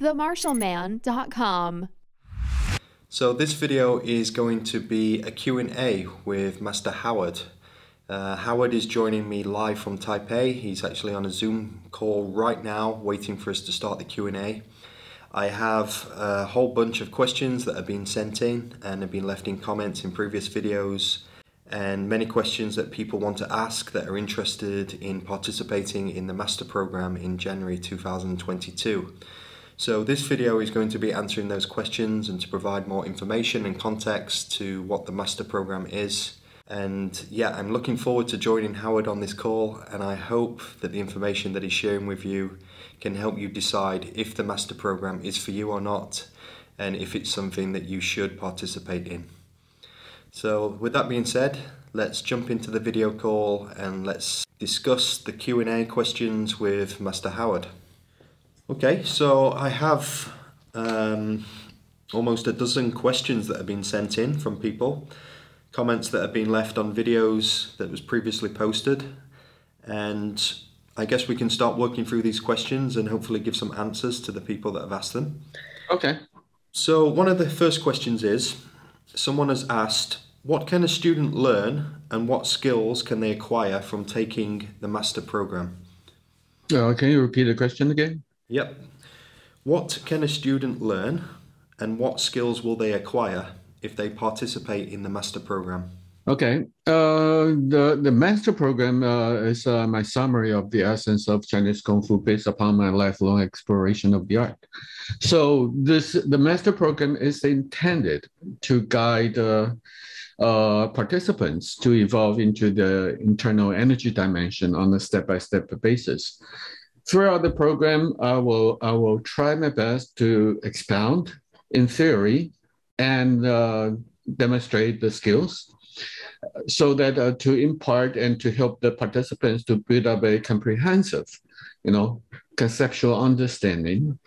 themartialman.com. So this video is going to be a Q&A with Master Howard. Howard is joining me live from Taipei. He's actually on a Zoom call right now, waiting for us to start the Q&A. I have a whole bunch of questions that have been sent in and have been left in comments in previous videos, and many questions that people want to ask that are interested in participating in the Master Program in January 2022. So this video is going to be answering those questions and to provide more information and context to what the Master Program is. And yeah, I'm looking forward to joining Howard on this call, and I hope that the information that he's sharing with you can help you decide if the Master Program is for you or not, and if it's something that you should participate in. So with that being said, let's jump into the video call and let's discuss the Q&A questions with Master Howard. Okay, so I have almost a dozen questions that have been sent in from people, comments that have been left on videos that was previously posted, and I guess we can start working through these questions and hopefully give some answers to the people that have asked them. Okay. So one of the first questions is, someone has asked, what can a student learn and what skills can they acquire from taking the Master Program? Can you repeat the question again? Yep. What can a student learn and what skills will they acquire if they participate in the Master Program? Okay. The Master Program is my summary of the essence of Chinese Kung Fu based upon my lifelong exploration of the art. So the Master Program is intended to guide participants to evolve into the internal energy dimension on a step-by-step basis. Throughout the program, I will try my best to expound in theory and demonstrate the skills, so that to impart and to help the participants to build up a comprehensive, conceptual understanding.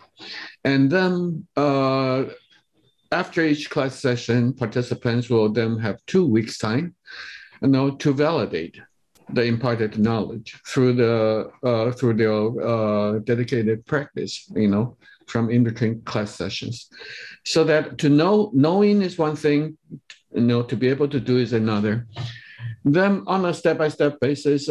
And then after each class session, participants will then have 2 weeks time, to validate the imparted knowledge through their dedicated practice, from in between class sessions. So that knowing is one thing, to be able to do is another. Then on a step-by-step basis,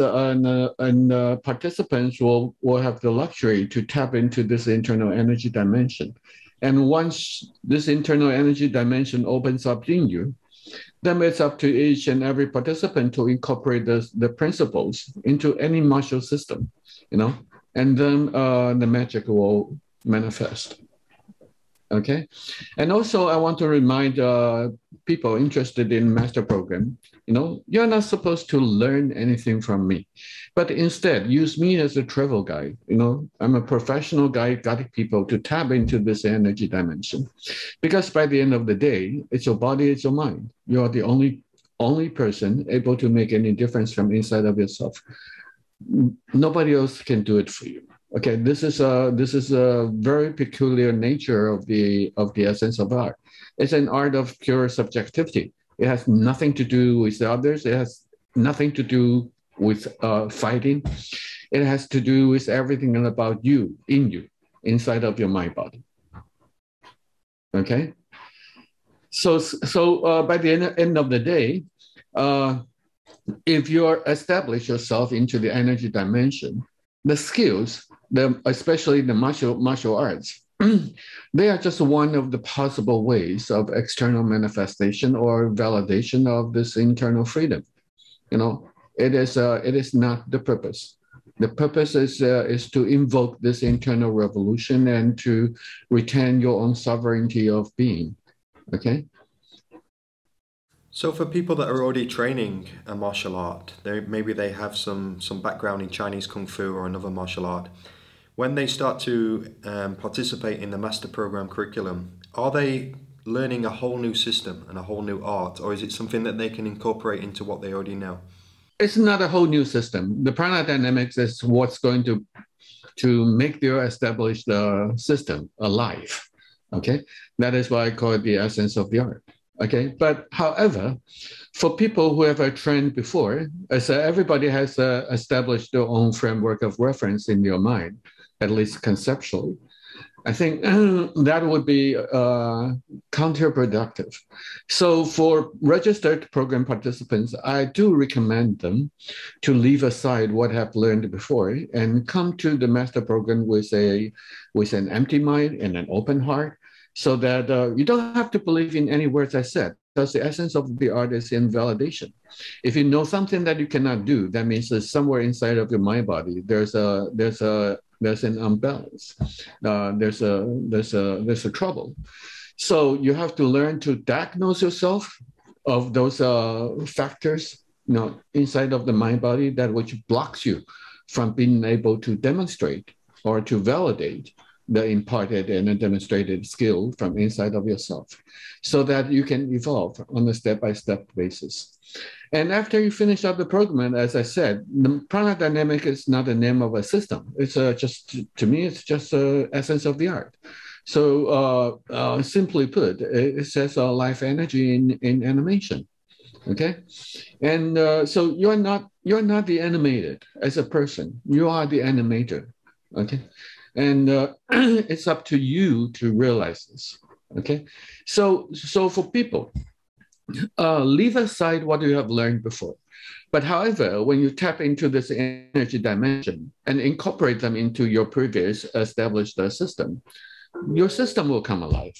participants will have the luxury to tap into this internal energy dimension. And once this internal energy dimension opens up in you, then it's up to each and every participant to incorporate the principles into any martial system, and then the magic will manifest. Okay, and also I want to remind people interested in Master Program, you're not supposed to learn anything from me, but instead use me as a travel guide. I'm a professional guide guiding people to tap into this energy dimension, because by the end of the day, it's your body, it's your mind. You are the only person able to make any difference from inside of yourself. Nobody else can do it for you. Okay, this is a very peculiar nature of the essence of art. It's an art of pure subjectivity. It has nothing to do with the others. It has nothing to do with fighting. It has to do with everything about you, in you, inside of your mind body. Okay. So by the end of the day, if you establish yourself into the energy dimension, the skills, especially the martial arts, they are just one of the possible ways of external manifestation or validation of this internal freedom. It is not the purpose. The purpose is to invoke this internal revolution and to retain your own sovereignty of being. Okay. So for people that are already training a martial art, maybe they have some background in Chinese Kung Fu or another martial art. When they start to participate in the Master Program curriculum, are they learning a whole new system and a whole new art, or is it something that they can incorporate into what they already know? It's not a whole new system. The Prana Dynamics is what's going to make their established system alive. Okay, that is why I call it the essence of the art. Okay, but however, for people who have trained before, as everybody has established their own framework of reference in their mind, at least conceptually. I think that would be counterproductive. So for registered program participants, I do recommend them to leave aside what I've learned before and come to the master program with an empty mind and an open heart, so that you don't have to believe in any words I said, because the essence of the art is in validation. If you know something that you cannot do, that means that somewhere inside of your mind body, there's an imbalance. There's a trouble. So you have to learn to diagnose yourself of those factors, inside of the mind body, that which blocks you from being able to demonstrate or to validate the imparted and demonstrated skill from inside of yourself, so that you can evolve on a step-by-step basis. And after you finish up the program, as I said, the Prana Dynamic is not the name of a system. It's to me, it's just the essence of the art. So simply put, it says life energy in animation. Okay, and so you're not the animated as a person. You are the animator. Okay, and it's up to you to realize this. Okay, so for people, leave aside what you have learned before. But however, when you tap into this energy dimension and incorporate them into your previous established system, your system will come alive.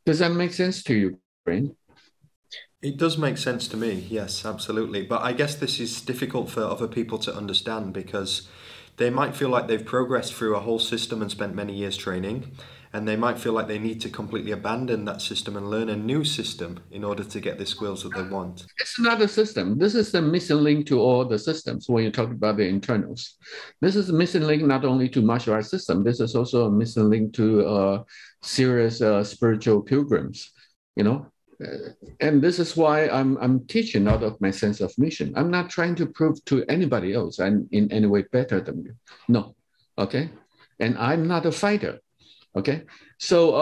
Does that make sense to you, Brain? It does make sense to me, yes, absolutely. But I guess this is difficult for other people to understand, because they might feel like they've progressed through a whole system and spent many years training, and they might feel like they need to completely abandon that system and learn a new system in order to get the skills that they want. It's not a system. This is the missing link to all the systems when you talk about the internals. This is a missing link not only to martial arts system, this is also a missing link to serious spiritual pilgrims, and this is why I'm teaching out of my sense of mission. I'm not trying to prove to anybody else I'm in any way better than you. No, okay? And I'm not a fighter, okay? So,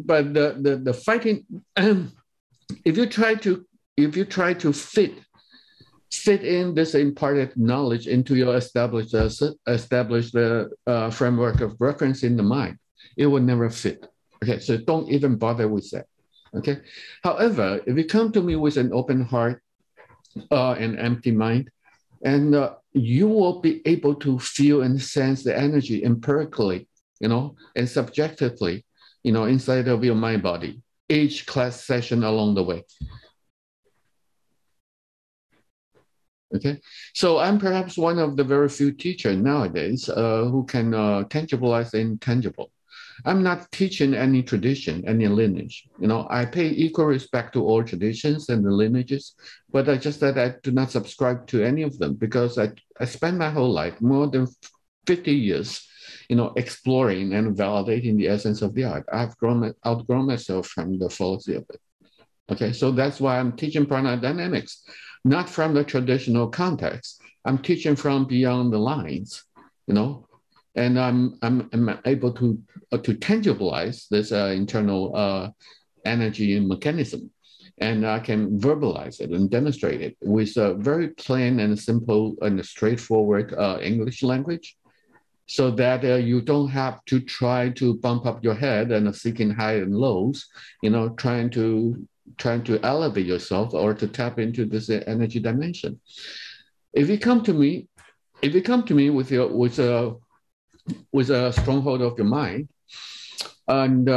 but the fighting, if you try to fit in this imparted knowledge into your established framework of reference in the mind, it will never fit. Okay, so don't even bother with that. Okay. However, if you come to me with an open heart and empty mind, and you will be able to feel and sense the energy empirically, and subjectively, inside of your mind body, each class session along the way. Okay. So I'm perhaps one of the very few teachers nowadays who can tangibilize the intangible. I'm not teaching any tradition, any lineage. I pay equal respect to all traditions and the lineages, but I do not subscribe to any of them, because I spent my whole life, more than 50 years, exploring and validating the essence of the art. I've outgrown myself from the fallacy of it. Okay, so that's why I'm teaching Prana Dynamics, not from the traditional context. I'm teaching from beyond the lines, and I'm able to tangibilize this internal energy mechanism, and I can verbalize it and demonstrate it with a very plain and simple and straightforward English language, so that you don't have to try to bump up your head and seeking high and lows, trying to elevate yourself or to tap into this energy dimension. If you come to me with a stronghold of your mind, and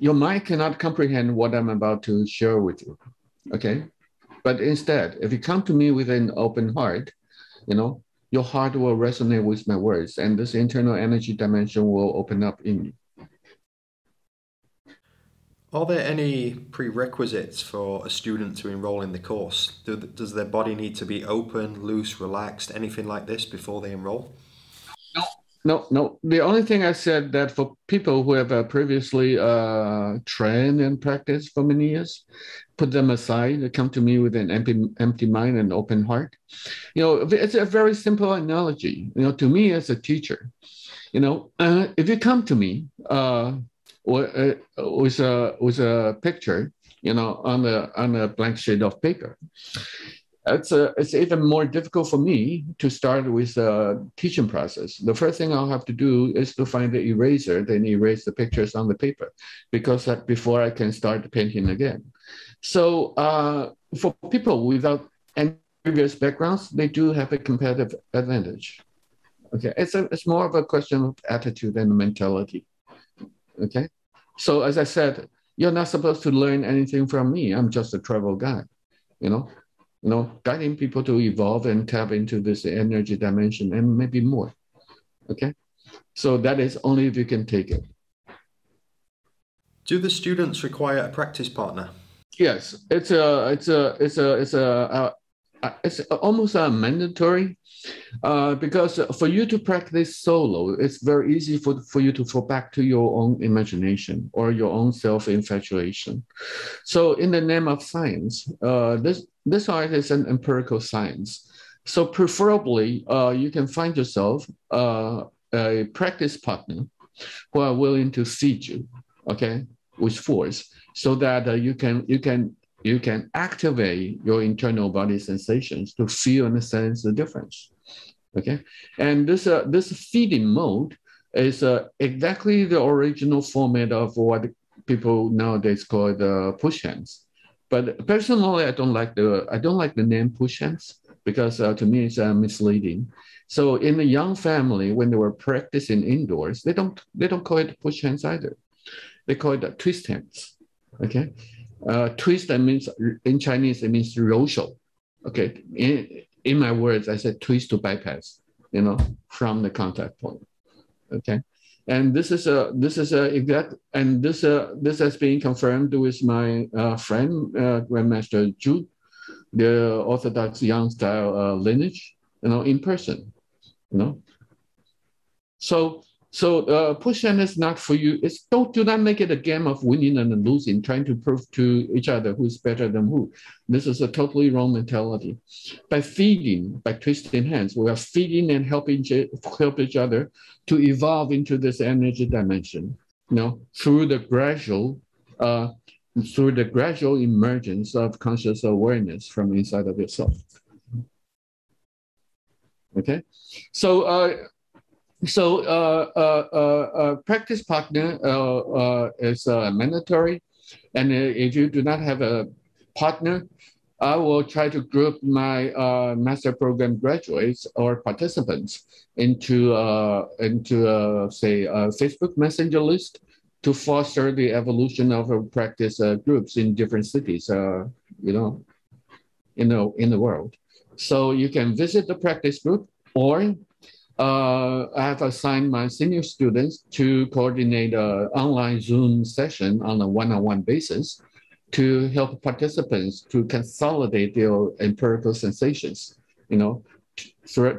your mind cannot comprehend what I'm about to share with you, okay? But instead, if you come to me with an open heart, your heart will resonate with my words, and this internal energy dimension will open up in you. Are there any prerequisites for a student to enroll in the course? Does their body need to be open, loose, relaxed, anything like this before they enroll? No. The only thing I said that for people who have previously trained and practiced for many years, put them aside, come to me with an empty mind and open heart. It's a very simple analogy. To me as a teacher, if you come to me with a picture, on a blank sheet of paper, it's even more difficult for me to start with a teaching process. The first thing I'll have to do is to find the eraser, then erase the pictures on the paper, because that before I can start painting again. So for people without any previous backgrounds, they do have a competitive advantage. Okay, it's more of a question of attitude and mentality. Okay, so as I said, you're not supposed to learn anything from me. I'm just a travel guide, guiding people to evolve and tap into this energy dimension and maybe more. Okay, so that is only if you can take it. Do the students require a practice partner? Yes, it's almost mandatory because for you to practice solo, it's very easy for you to fall back to your own imagination or your own self-infatuation. So in the name of science, this art is an empirical science. So preferably, you can find yourself a practice partner who are willing to feed you, okay, with force, so that you can activate your internal body sensations to feel and sense the difference. Okay, and this feeding mode is exactly the original format of what people nowadays call the push hands. But personally, I don't like the name push hands because to me it's misleading. So in the young family, when they were practicing indoors, they don't call it push hands either. They call it twist hands. Okay, twist, that means in Chinese it means 揉手. Okay, in my words, I said twist to bypass, from the contact point. Okay, and this has been confirmed with my friend Grandmaster Zhu, the Orthodox Yang style lineage, in person, So push hand is not for you. Do not make it a game of winning and losing, trying to prove to each other who's better than who. This is a totally wrong mentality. By twisting hands, we are feeding and help each other to evolve into this energy dimension. Through the gradual emergence of conscious awareness from inside of yourself. Okay, So practice partner is mandatory. And if you do not have a partner, I will try to group my master program graduates or participants into say, a Facebook Messenger list to foster the evolution of practice groups in different cities, in the world. So you can visit the practice group, or I have assigned my senior students to coordinate an online Zoom session on a one-on-one basis to help participants to consolidate their empirical sensations,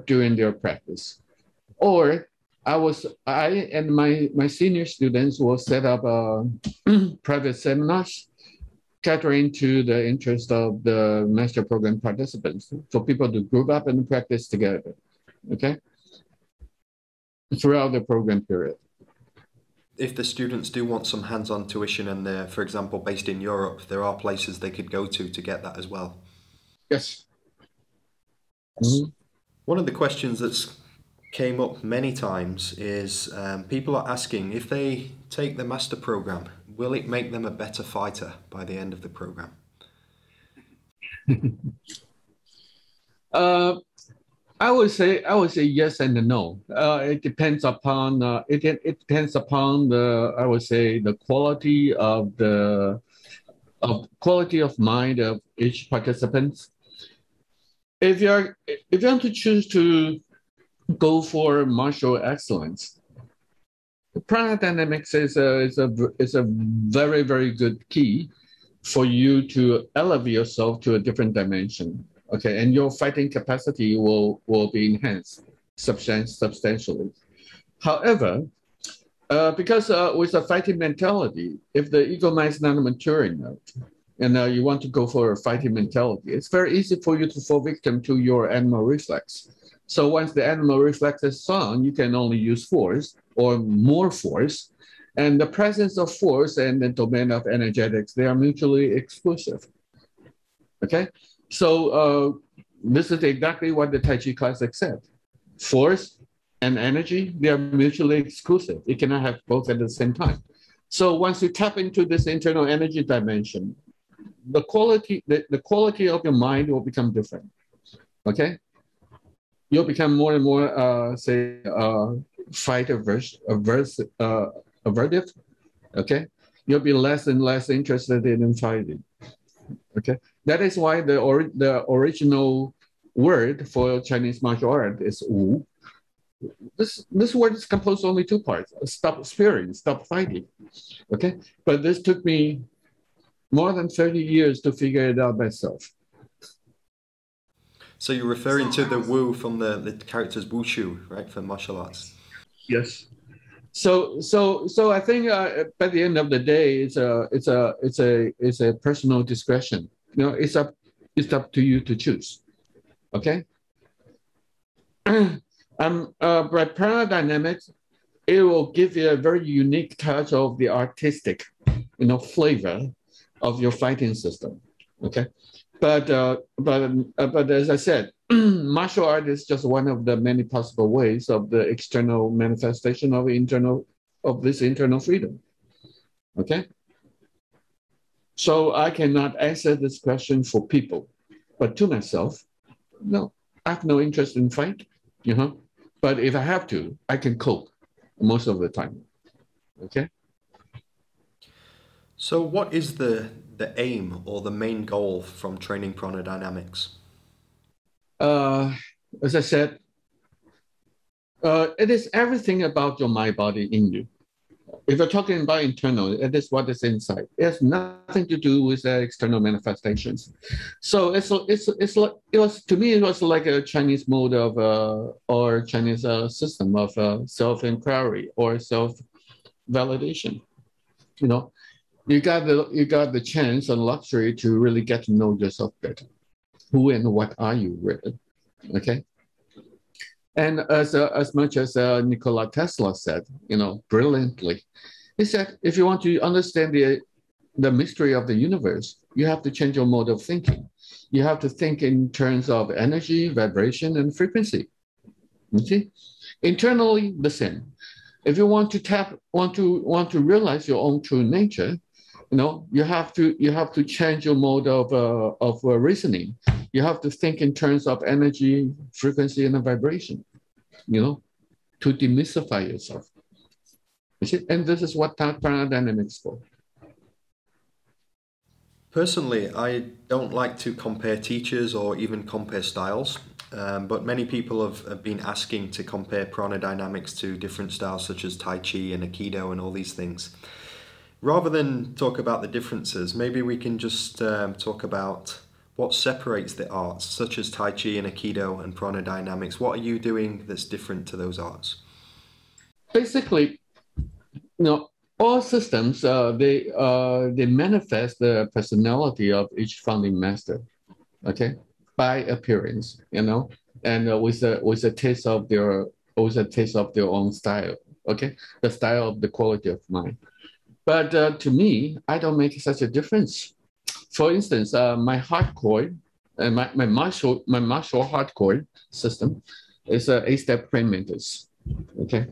during their practice. Or I and my senior students will set up private seminars catering to the interest of the master program participants for people to group up and practice together, okay? Throughout the program period. If the students do want some hands-on tuition and they're, for example, based in Europe, there are places they could go to get that as well. Yes. Mm-hmm. One of the questions that's came up many times is people are asking, if they take the master program, will it make them a better fighter by the end of the program? I would say yes and no. It depends upon I would say the quality of mind of each participant. If you want to choose to go for martial excellence, Prana Dynamics is a very, very good key for you to elevate yourself to a different dimension. Okay, and your fighting capacity will be enhanced substantially. However, because with a fighting mentality, if the ego mind is not mature enough, and you want to go for a fighting mentality, it's very easy for you to fall victim to your animal reflex. So once the animal reflex is on, you can only use force or more force. And the presence of force and the domain of energetics, they are mutually exclusive. Okay? So this is exactly what the Tai Chi classic said. Force and energy, they are mutually exclusive. You cannot have both at the same time. So once you tap into this internal energy dimension, the quality of your mind will become different. Okay, you'll become more and more, fight avertive. Okay, you'll be less and less interested in fighting. Okay, that is why the original word for Chinese martial art is Wu. This word is composed only two parts: stop spearing, stop fighting. Okay, but this took me more than 30 years to figure it out myself. So you're referring to the Wu from the characters Wushu, right, for martial arts? Yes. So I think by the end of the day, it's a personal discretion. You know, it's up to you to choose. Okay. By Prana Dynamics, it will give you a very unique touch of the artistic, flavor of your fighting system. Okay. But as I said, martial art is just one of the many possible ways of the external manifestation of this internal freedom. Okay. So I cannot answer this question for people, but to myself, no, I have no interest in fight. But if I have to, I can cope most of the time. Okay. So what is the aim or the main goal from training Prana Dynamics? As I said, it is everything about your mind, body in you. If you're talking about internal, it is what is inside. It has nothing to do with the external manifestations. So to me, it was like a Chinese mode of or Chinese system of self-inquiry or self-validation. You got the chance and luxury to really get to know yourself better. Who and what are you really? Okay. And as much as Nikola Tesla said, brilliantly, he said, if you want to understand the mystery of the universe, you have to change your mode of thinking. You have to think in terms of energy, vibration, and frequency. You see, internally the same. If you want to realize your own true nature, you have to change your mode of reasoning. You have to think in terms of energy, frequency, and vibration, to demystify yourself. You see? And this is what Prana Dynamics for. Personally, I don't like to compare teachers or even compare styles, but many people have been asking to compare Prana Dynamics to different styles such as Tai Chi and Aikido and all these things. Rather than talk about the differences, maybe we can just talk about what separates the arts, such as Tai Chi and Aikido and Prana Dynamics. What are you doing that's different to those arts? Basically, all systems, they manifest the personality of each founding master, okay, by appearance, and with a taste of their own style, okay, the style of the quality of mind. But to me, I don't make such a difference. For instance, my hardcore, my martial hardcore system is a 8-step praying mantis. Okay,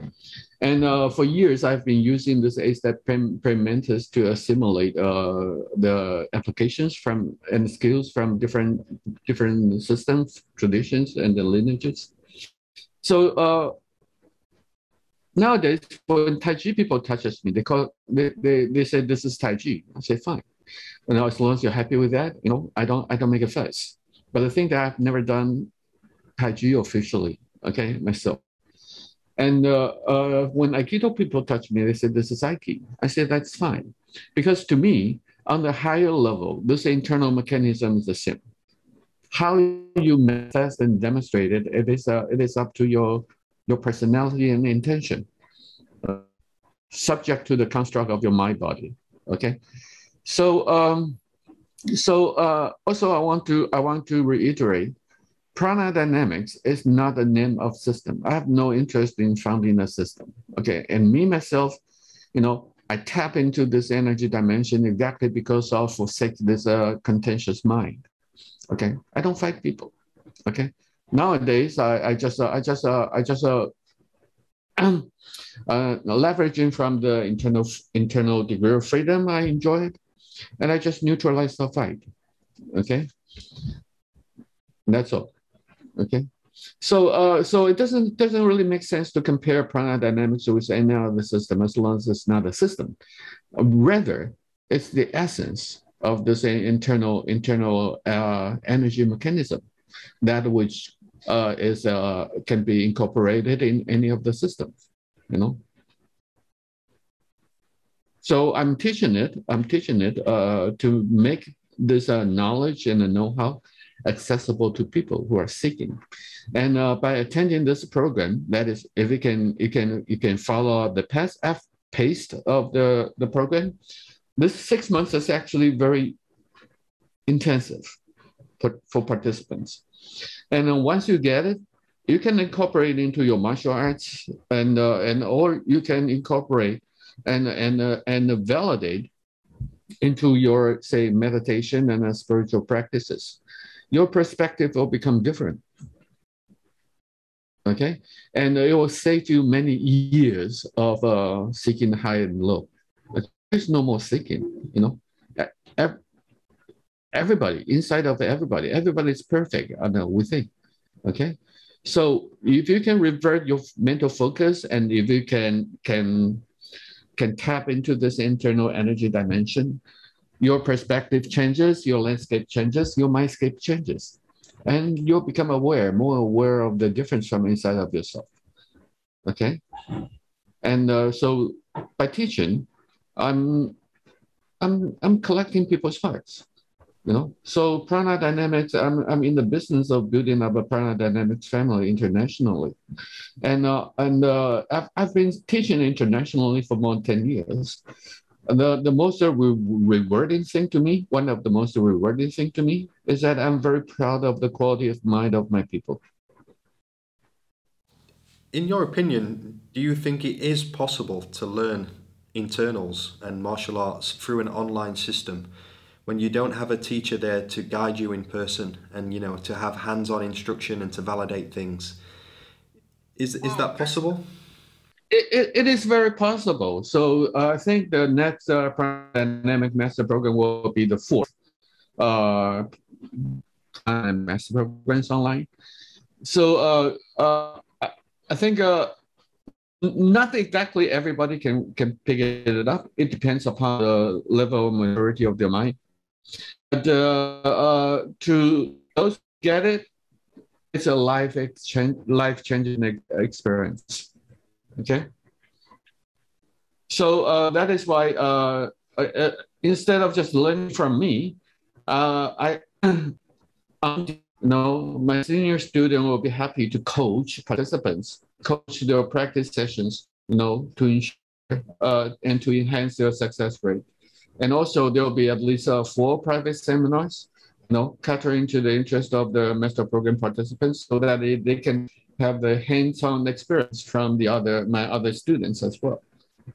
and for years I've been using this 8-step praying mantis to assimilate the applications and skills from different systems, traditions, and the lineages. So nowadays, when Tai Chi people touches me, they say this is Tai Chi. I say fine. As long as you're happy with that, I don't make a fuss. But the thing that I've never done Tai Chi officially, okay, myself. And when Aikido people touch me, they say this is Aikido. I say that's fine, because to me, on the higher level, this internal mechanism is the same. How you manifest and demonstrate it, it is up to your personality and intention, subject to the construct of your mind body. Okay. So also I want to reiterate, Prana Dynamics is not a name of system. I have no interest in founding a system. Okay, and me myself, I tap into this energy dimension exactly because of forsake this contentious mind. Okay, I don't fight people. Okay. Nowadays, I just leveraging from the internal degree of freedom I enjoyed, and I just neutralize the fight. Okay, that's all. Okay, so it doesn't really make sense to compare prana dynamics with any other system as long as it's not a system. Rather, it's the essence of this internal energy mechanism that which can be incorporated in any of the systems. You know. So I'm teaching it to make this knowledge and the know-how accessible to people who are seeking. And by attending this program, that is, if you can follow the pace of the program, this 6 months is actually very intensive for participants. And once you get it, you can incorporate into your martial arts, or you can incorporate and validate into your, say, meditation and spiritual practices. Your perspective will become different. Okay, and it will save you many years of seeking high and low. There's no more seeking. You know, everybody inside of everybody is perfect. I know we think. Okay, so if you can revert your mental focus, and if you can tap into this internal energy dimension, your perspective changes, your landscape changes, your mindscape changes, and you'll become more aware of the difference from inside of yourself. Okay, and so by teaching, I'm collecting people's hearts. You know, so Prana Dynamics, I'm in the business of building up a Prana Dynamics family internationally, and I've been teaching internationally for more than 10 years. The most rewarding thing to me, one of the most rewarding thing to me, is that I'm very proud of the quality of mind of my people. In your opinion, do you think it is possible to learn internals and martial arts through an online system, when you don't have a teacher there to guide you in person, and, you know, to have hands-on instruction and to validate things? Is that possible? It is very possible. So I think the next Prana Dynamics Master Program will be the fourth Master Programs online. So I think not exactly everybody can pick it up. It depends upon the level of maturity of their mind. But to those who get it, it's a life-changing experience. Okay. So that is why instead of just learning from me, my senior student will be happy to coach participants, coach their practice sessions, you know, to ensure and to enhance their success rate. And also there will be at least 4 private seminars, you know, catering to the interest of the master program participants, so that they can have the hands-on experience from my other students as well.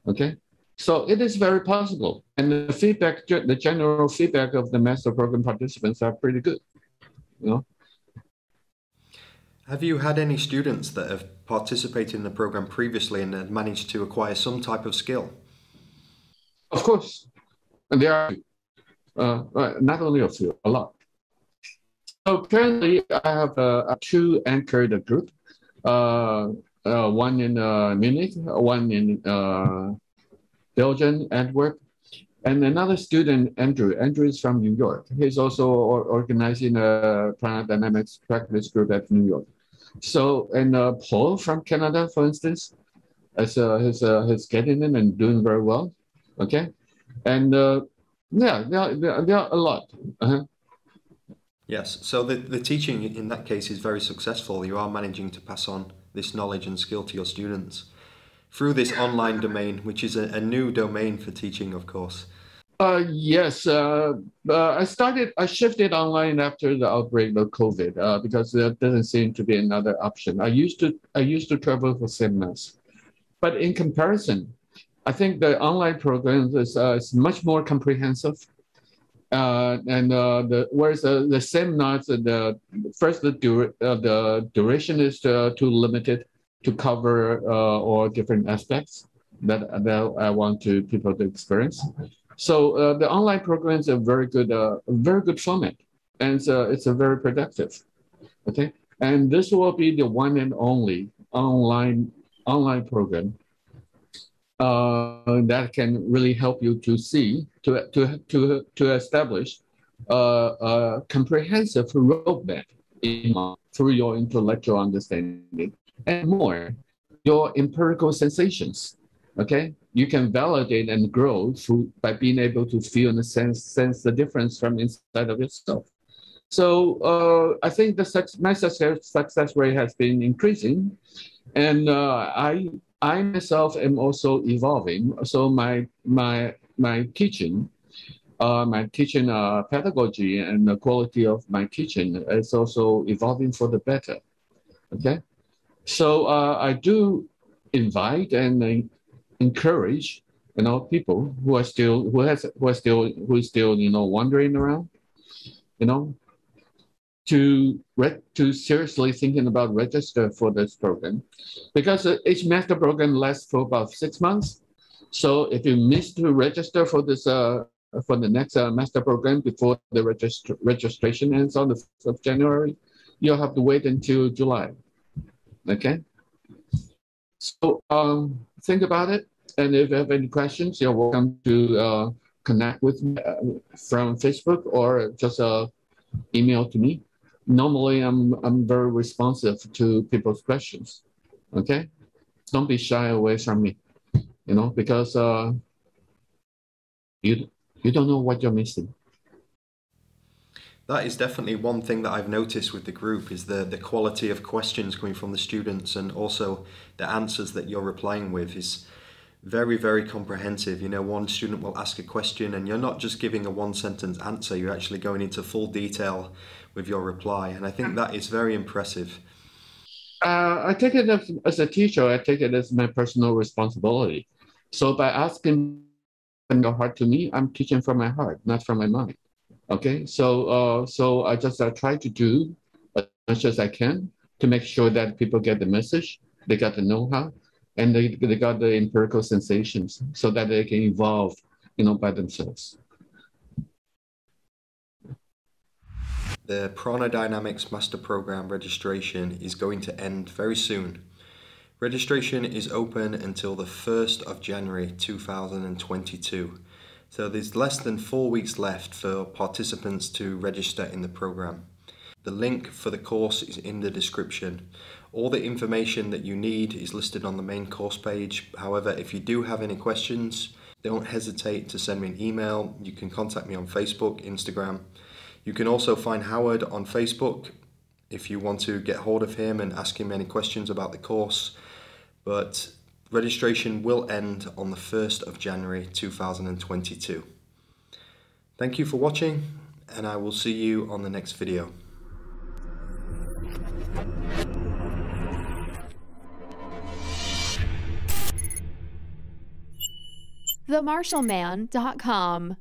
Okay, so it is very possible, and the general feedback of the master program participants are pretty good. You know. Have you had any students that have participated in the program previously and have managed to acquire some type of skill? Of course, and there are not only a few, a lot. So currently, I have 2 anchored group. One in Munich, one in Belgium, Antwerp, and another student, Andrew. Andrew is from New York. He's also organizing a Prana Dynamics practice group at New York. So, and Paul from Canada, for instance, he's getting in and doing very well. Okay, and yeah, there are a lot. Yes, so the teaching in that case is very successful. You are managing to pass on this knowledge and skill to your students through this online domain, which is a new domain for teaching, of course. Yes, I shifted online after the outbreak of COVID because there doesn't seem to be another option. I used to travel for seminars, but in comparison, I think the online program is much more comprehensive. Whereas the seminars, the duration is too limited to cover all different aspects that I want people to experience. So the online programs are very good format, and it's a very productive. Okay, and this will be the one and only online program that can really help you to establish a comprehensive roadmap through your intellectual understanding and more your empirical sensations. Okay, you can validate and grow by being able to feel and sense the difference from inside of yourself. So I think my success rate has been increasing, and I myself am also evolving. So my teaching pedagogy and the quality of my teaching is also evolving for the better. Okay, so I do invite and encourage people who are still wandering around, to seriously thinking about register for this program, because each master program lasts for about 6 months. So if you miss to register for this for the next master program before the registration ends on the 5th of January, you'll have to wait until July. Okay. So think about it, and if you have any questions, you're welcome to connect with me from Facebook or just email to me. Normally, I'm very responsive to people's questions. Okay, don't be shy away from me, because you don't know what you're missing. That is definitely one thing that I've noticed with the group, is the quality of questions coming from the students, and also the answers that you're replying with is very, very comprehensive. One student will ask a question and you're not just giving a one-sentence answer, you're actually going into full detail with your reply, and I think that is very impressive. I take it as a teacher, I take it as my personal responsibility. So by asking from your heart to me, I'm teaching from my heart, not from my mind. Okay, so I just try to do as much as I can to make sure that people get the message, they got the know-how, and they got the empirical sensations, so that they can evolve, by themselves. The Prana Dynamics Master Program registration is going to end very soon. Registration is open until the 1st of January 2022. So there's less than 4 weeks left for participants to register in the program. The link for the course is in the description. All the information that you need is listed on the main course page. However, if you do have any questions, don't hesitate to send me an email. You can contact me on Facebook, Instagram. You can also find Howard on Facebook if you want to get hold of him and ask him any questions about the course. But registration will end on the 1st of January 2022. Thank you for watching, and I will see you on the next video. TheMartialMan.com